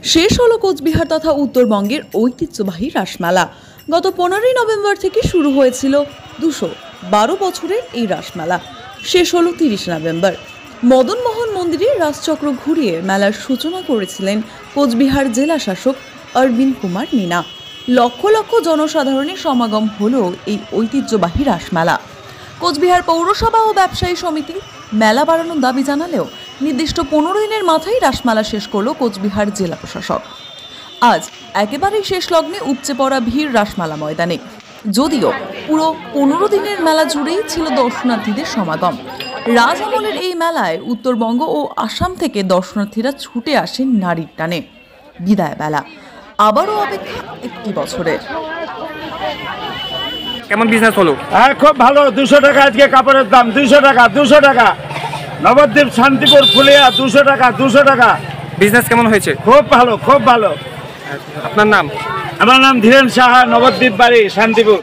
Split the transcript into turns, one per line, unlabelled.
শেষ হলো কোচবিহার তথা উত্তরবঙ্গের ঐতিহ্যবাহী রাসমেলা। গত 15ই নভেম্বর থেকে শুরু হয়েছিল 212 বছরের এই রাসমেলা। শেষ হলো 30 নভেম্বর। মদনমোহন মন্দিরে রাসচক্র ঘুরিয়ে মেলার সূচনা করেছিলেন কোচবিহার জেলা শাসক অরবিন্দ কুমার মীনা। লক্ষ লক্ষ জনসাধারণের সমাগম হলো এই ঐতিহ্যবাহী রাসমেলা। কোচবিহার পৌরসভা ও ব্যবসায়ী সমিতি মেলা বাড়ানোর দাবি জানালেও নির্দিষ্ট 15 দিনের মাথায় রাসমেলা শেষ করল কোচবিহার জেলা প্রশাসক। আজ একেবারেই শেষ লগ্নে উপচে পড়া ভিড় রাসমেলা ময়দানে। যদিও পুরো 15 দিনের মেলা জুড়েই ছিল দর্শনার্থীদের সমাগম। রাজ আমলের এই মেলায় উত্তরবঙ্গ ও আসাম থেকে দর্শনার্থীরা ছুটে আসেন নারীর টানে। বিদায় বেলা আবারও অপেক্ষা একটি বছরের।
কেমন বিজনেস হলো?
খুব ভালো। 200 টাকা আজকে কাপড়ের দাম। 200 টাকা, 200 টাকা। নবদ্বীপ, শান্তিপুর, ফুলিয়া 200 টাকা, 200 টাকা।
বিজনেস কেমন হয়েছে?
খুব ভালো, খুব ভালো।
আপনার নাম?
আমার নাম ধীরেন সাহা, নবদ্বীপ বাড়ি, শান্তিপুর।